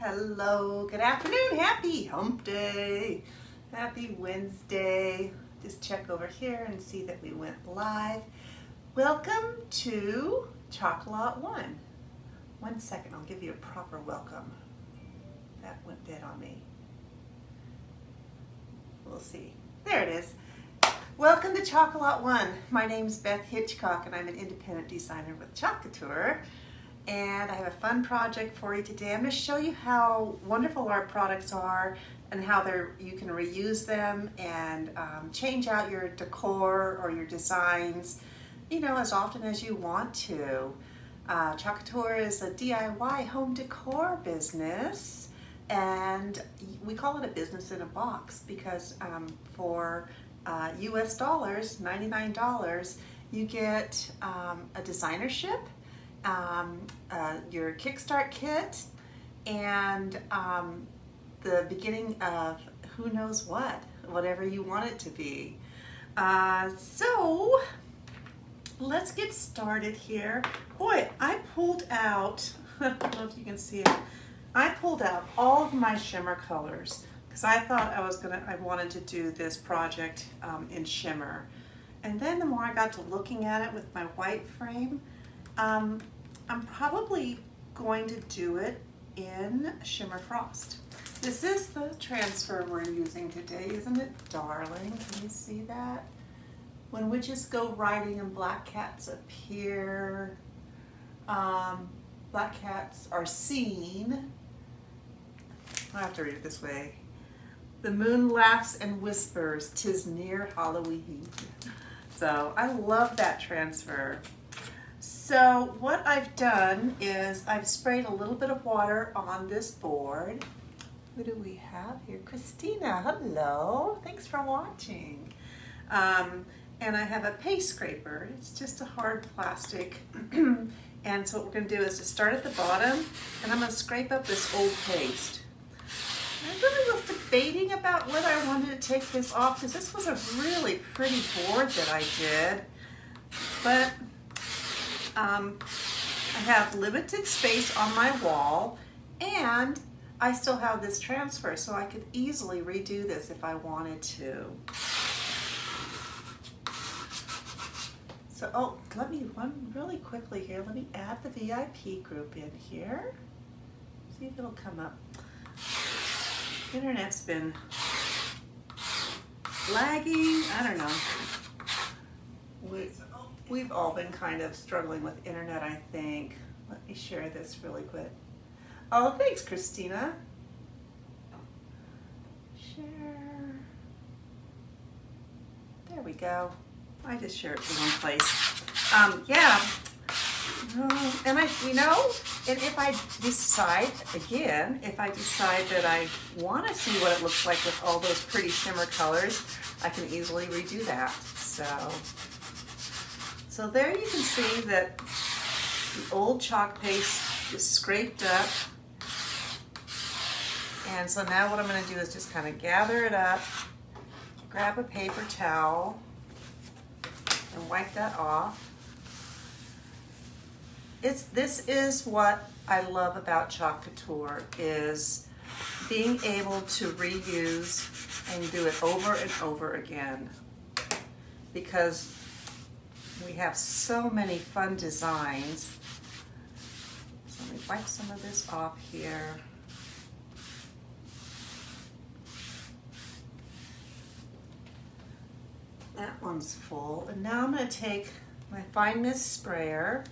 Hello, good afternoon, happy hump day, happy Wednesday. Just check over here and see that we went live. Welcome to Chocolate One. 1 second, I'll give you a proper welcome. That went dead on me. We'll see. There it is. Welcome to Chocolate One. My name's Beth Hitchcock and I'm an independent designer with Chalk Couture. And I have a fun project for you today. I'm going to show you how wonderful our products are and how you can reuse them and change out your decor or your designs, as often as you want to. Chalk Couture is a DIY home decor business, and we call it a business in a box because for US dollars, $99, you get a designership, your Kickstart kit, and the beginning of who knows whatever you want it to be. So let's get started here. Boy, I pulled out, I don't know if you can see it, I pulled out all of my shimmer colors because I thought I wanted to do this project in shimmer. And then the more I got to looking at it with my white frame, I'm probably going to do it in Shimmer Frost. This is the transfer we're using today, isn't it darling? Can you see that? When witches go riding and black cats appear, black cats are seen. I have to read it this way. The moon laughs and whispers, 'tis near Halloween. So I love that transfer. So what I've done is I've sprayed a little bit of water on this board. Who do we have here? Christina, hello. Thanks for watching. And I have a paste scraper. It's just a hard plastic. And so what we're going to do is to start at the bottom, and I'm going to scrape up this old paste. I really was debating about whether I wanted to take this off because this was a really pretty board that I did. But I have limited space on my wall, and I still have this transfer, so I could easily redo this if I wanted to. So, let me run really quickly here. Let me add the VIP group in here. See if it'll come up. Internet's been lagging. I don't know. We've all been kind of struggling with internet, I think. Let me share this really quick. Oh, thanks, Christina. Share. There we go. I just shared it in one place. Yeah. And and if I decide that I want to see what it looks like with all those pretty shimmer colors, I can easily redo that. So there you can see that the old chalk paste is scraped up. And so now what I'm going to do is just kind of gather it up, grab a paper towel, and wipe that off. This is what I love about Chalk Couture, is being able to reuse and do it over and over again, because we have so many fun designs. So let me wipe some of this off here. That one's full. And now I'm going to take my Fine Mist sprayer.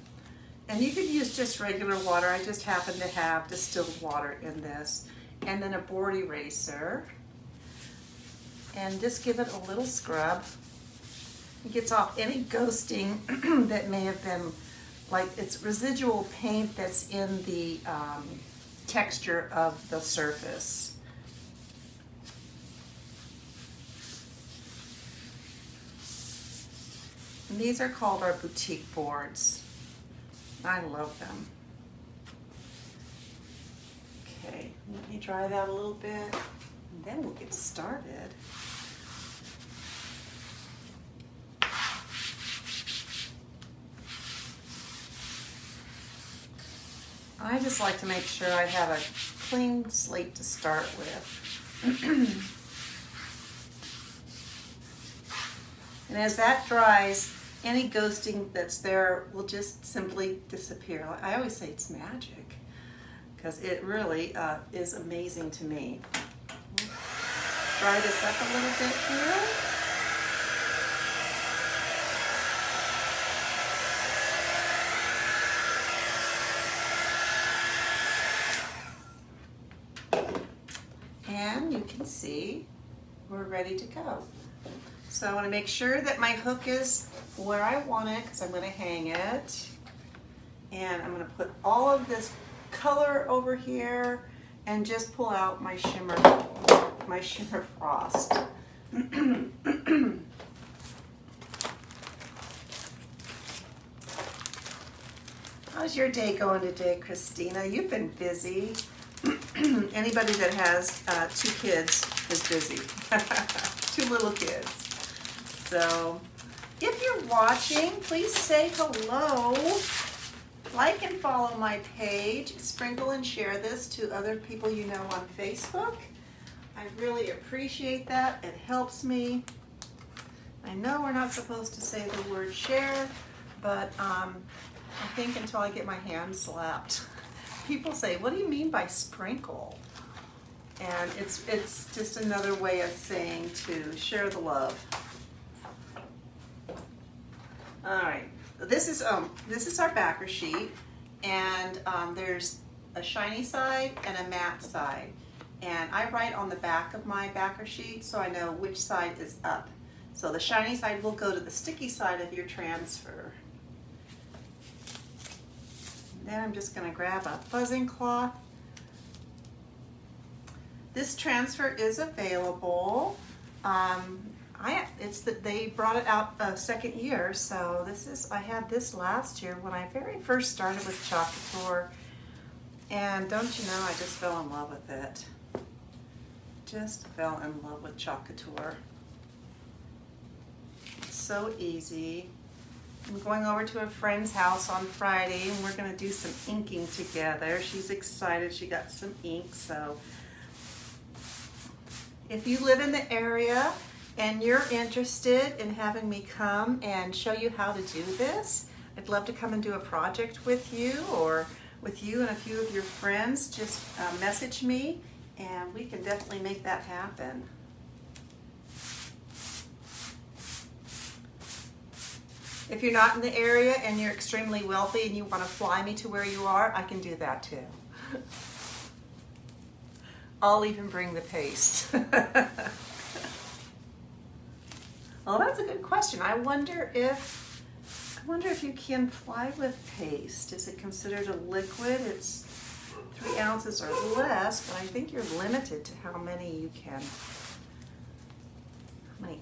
And you could use just regular water. I just happen to have distilled water in this. And then a board eraser. And just give it a little scrub. It gets off any ghosting that may have been, like it's residual paint that's in the texture of the surface. And these are called our boutique boards. I love them. Okay, let me dry that a little bit, and then we'll get started. I just like to make sure I have a clean slate to start with. And as that dries, any ghosting that's there will just simply disappear. I always say it's magic because it really is amazing to me. Dry this up a little bit here. And you can see we're ready to go. So I want to make sure that my hook is where I want it because I'm going to hang it. And I'm going to put all of this color over here and just pull out my shimmer frost. How's your day going today, Christina? You've been busy. Anybody that has 2 kids is busy. 2 little kids. So if you're watching, please say hello. Like and follow my page. Sprinkle and share this to other people you know on Facebook. I really appreciate that. It helps me. I know we're not supposed to say the word share, but I think until I get my hand slapped. People say, what do you mean by sprinkle? And it's just another way of saying to share the love. All right, this is our backer sheet, and there's a shiny side and a matte side. And I write on the back of my backer sheet so I know which side is up. So the shiny side will go to the sticky side of your transfer. Then I'm just going to grab a fuzzing cloth. This transfer is available. They brought it out a second year, so I had this last year when I very first started with Chalk Couture, and don't you know, I just fell in love with it. Just fell in love with Chalk Couture. It's so easy. I'm going over to a friend's house on Friday, and we're going to do some inking together. She's excited. She got some ink, so if you live in the area and you're interested in having me come and show you how to do this, I'd love to come and do a project with you, or with you and a few of your friends. Just message me and we can definitely make that happen. If you're not in the area and you're extremely wealthy and you want to fly me to where you are, I can do that too. I'll even bring the paste. Well, that's a good question. I wonder if you can fly with paste. Is it considered a liquid? It's 3 ounces or less, but I think you're limited to how many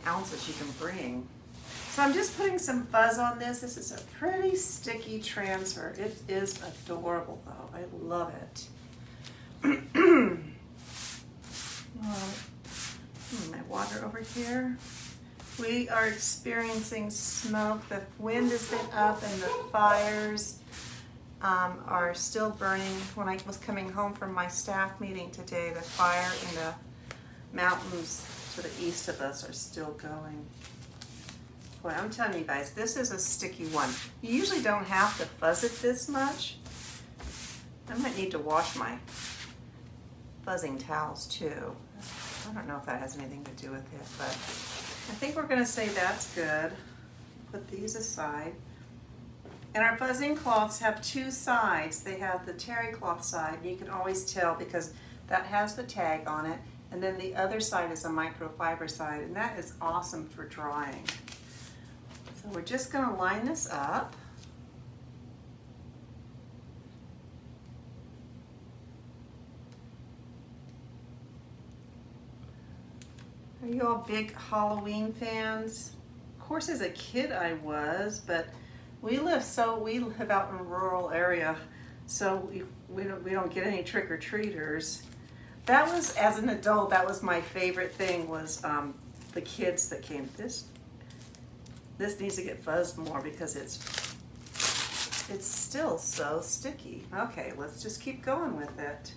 ounces you can bring. So I'm just putting some fuzz on this. This is a pretty sticky transfer. It is adorable though. I love it. My water over here. We are experiencing smoke. The wind has been up and the fires are still burning. When I was coming home from my staff meeting today, the fire in the mountains to the east of us are still going. Boy, I'm telling you guys, this is a sticky one. You usually don't have to fuzz it this much. I might need to wash my fuzzing towels too. I don't know if that has anything to do with it, but I think we're going to say that's good. Put these aside. And our fuzzing cloths have 2 sides. They have the terry cloth side, and you can always tell because that has the tag on it, and then the other side is a microfiber side, and that is awesome for drying. So we're just going to line this up. Are you all big Halloween fans? Of course, as a kid I was, but we live out in a rural area, so we don't get any trick-or-treaters. That was, as an adult, that was my favorite thing, was the kids that came. This needs to get fuzzed more because it's it's still so sticky. Okay, let's just keep going with it.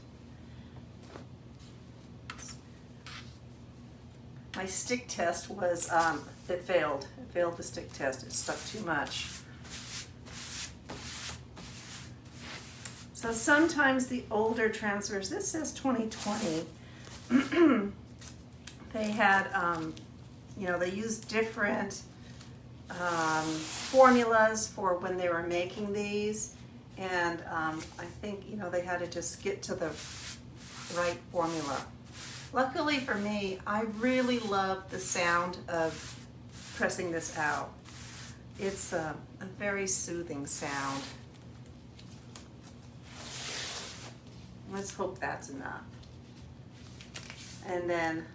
My stick test was, it failed. It failed the stick test. It stuck too much. So sometimes the older transfers, this says 2020, they had, you know, they used different formulas for when they were making these. And I think, you know, they had to just get to the right formula. Luckily for me, I really love the sound of pressing this out. It's a very soothing sound. Let's hope that's enough. And then,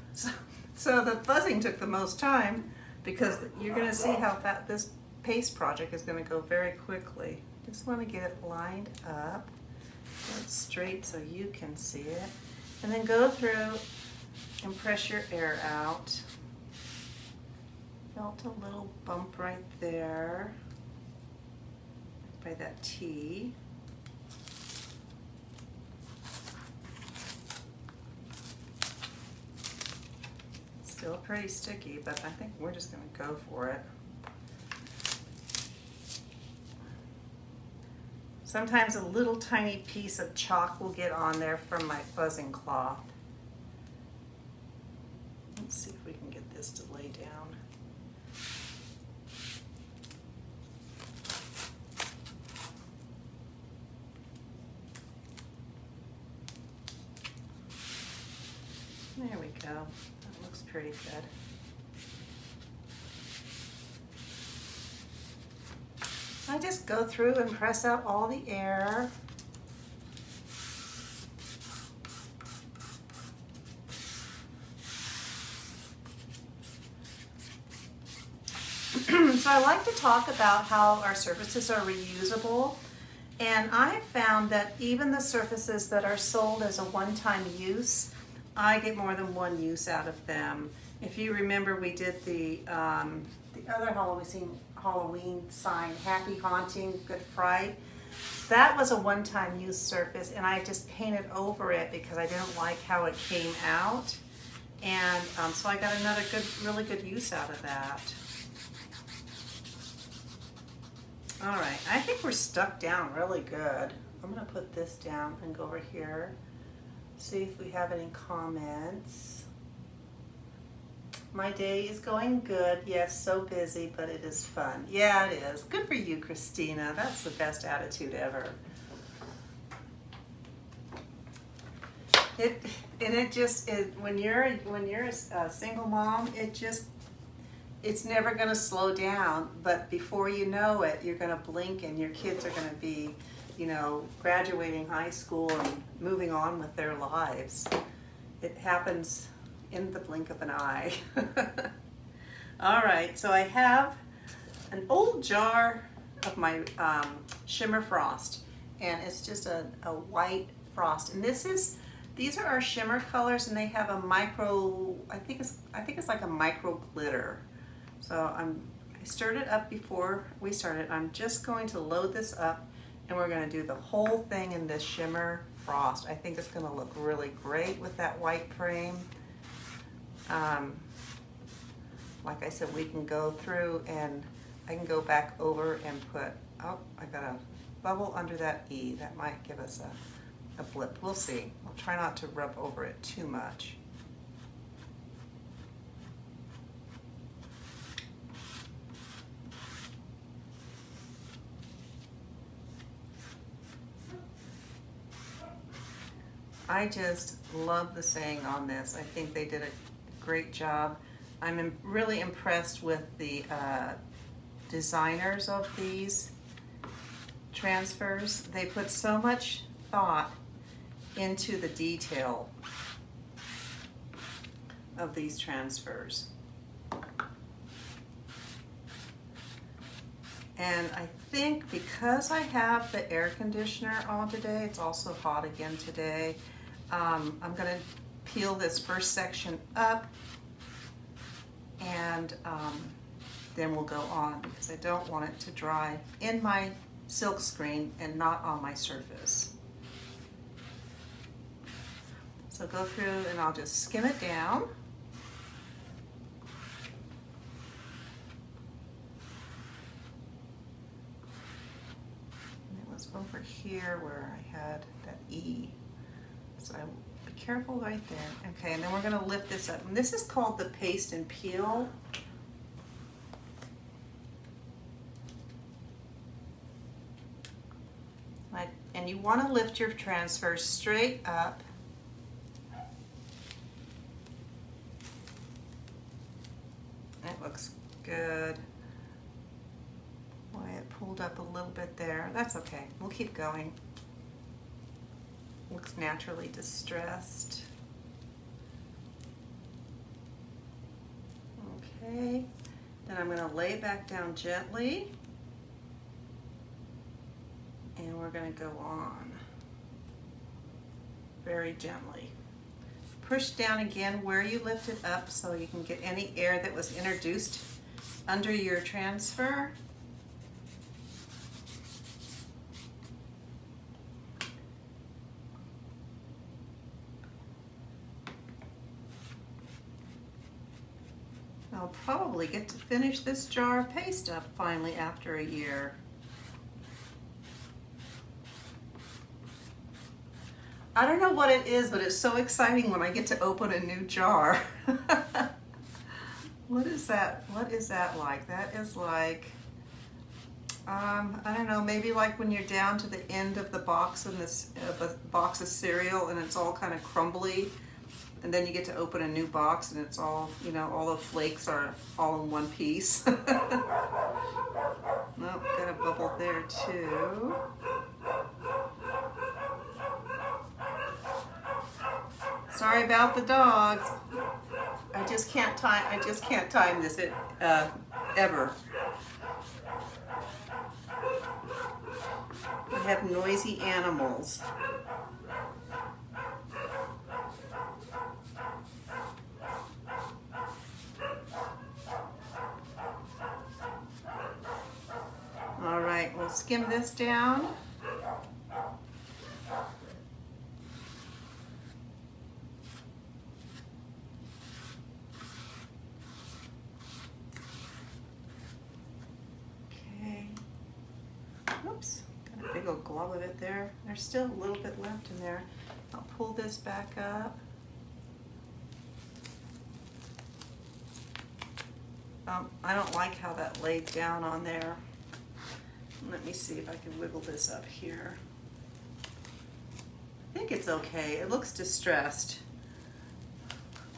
so the fuzzing took the most time because you're gonna see how this paste project is gonna go very quickly. Just wanna get it lined up, get it straight so you can see it. And then go through and press your air out. Felt a little bump right there by that T. Still pretty sticky, but I think we're just gonna go for it. Sometimes a little tiny piece of chalk will get on there from my fuzzing cloth. Let's see if we can get this to lay down. There we go. That looks pretty good. I just go through and press out all the air. So I like to talk about how our surfaces are reusable, and I found that even the surfaces that are sold as a one-time use, I get more than one use out of them. If you remember, we did the other Halloween sign, Happy Haunting, Good Fright. That was a one-time use surface, and I just painted over it because I didn't like how it came out, and so I got another really good use out of that. All right, I think we're stuck down really good. I'm gonna put this down and go over here, see if we have any comments. My day is going good. Yes, so busy, but it is fun. Yeah, it is. Good for you, Christina. That's the best attitude ever. When you're a single mom, it's never going to slow down, but before you know it, you're going to blink and your kids are going to be, you know, graduating high school and moving on with their lives. It happens in the blink of an eye. All right, so I have an old jar of my shimmer frost, and it's just a white frost. And these are our shimmer colors, and they have a micro. I think it's like a micro glitter. So I stirred it up before we started. I'm just going to load this up, and we're going to do the whole thing in this shimmer frost. I think it's going to look really great with that white frame. Like I said, we can go through and I can go back over and put, oh, I got a bubble under that E. That might give us a blip. We'll see. I'll try not to rub over it too much. I just love the saying on this. I think they did a great job. I'm really impressed with the designers of these transfers. They put so much thought into the detail of these transfers. And I think because I have the air conditioner on today, it's also hot again today, I'm going to peel this first section up, and then we'll go on because I don't want it to dry in my silk screen and not on my surface. So go through and I'll just skim it down. And it was over here where I had that E. So I be careful right there. Okay, and then we're gonna lift this up. And this is called the paste and peel. And you want to lift your transfer straight up. It looks good. Boy, it pulled up a little bit there. That's okay. We'll keep going. Looks naturally distressed. Okay. Then I'm going to lay it back down gently. And we're going to go on very gently. Push down again where you lifted up so you can get any air that was introduced under your transfer. I'll probably get to finish this jar of paste up finally after a year. I don't know what it is, but it's so exciting when I get to open a new jar. What is that? What is that like? That is like, I don't know, maybe like when you're down to the end of the box in this box of cereal and it's all kind of crumbly, and then you get to open a new box and it's all, you know, all the flakes are all in one piece. Nope, got a bubble there too. Sorry about the dogs. I just can't time this ever. I have noisy animals. All right, we'll skim this down. Oops, got a big old glob of it there. There's still a little bit left in there. I'll pull this back up. I don't like how that laid down on there. Let me see if I can wiggle this up here. I think it's okay. It looks distressed.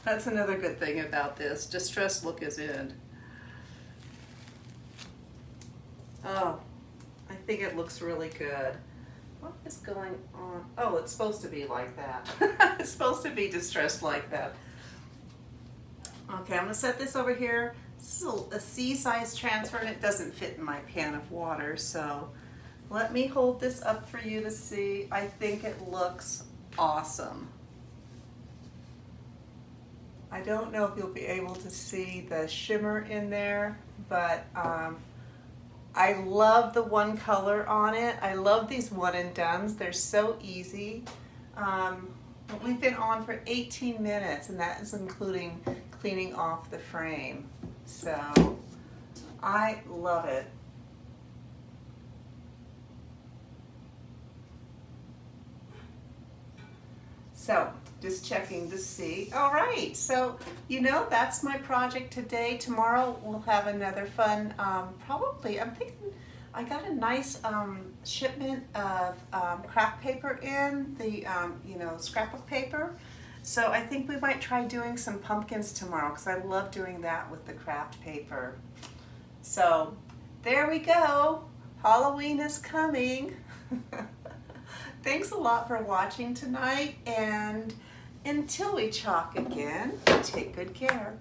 That's another good thing about this. Distressed look is in. Oh. I think it looks really good. What is going on? Oh, it's supposed to be like that. It's supposed to be distressed like that. Okay, I'm gonna set this over here. This is a C-size transfer and it doesn't fit in my pan of water, so let me hold this up for you to see. I think it looks awesome. I don't know if you'll be able to see the shimmer in there, but I love the one color on it. I love these one and dones. They're so easy. We've been on for 18 minutes and that is including cleaning off the frame. So I love it. So just checking to see. All right, so you know that's my project today. Tomorrow we'll have another fun, probably, I'm thinking I got a nice shipment of craft paper in, the you know, scrapbook paper. So I think we might try doing some pumpkins tomorrow because I love doing that with the craft paper. So there we go. Halloween is coming. Thanks a lot for watching tonight, and until we talk again, take good care.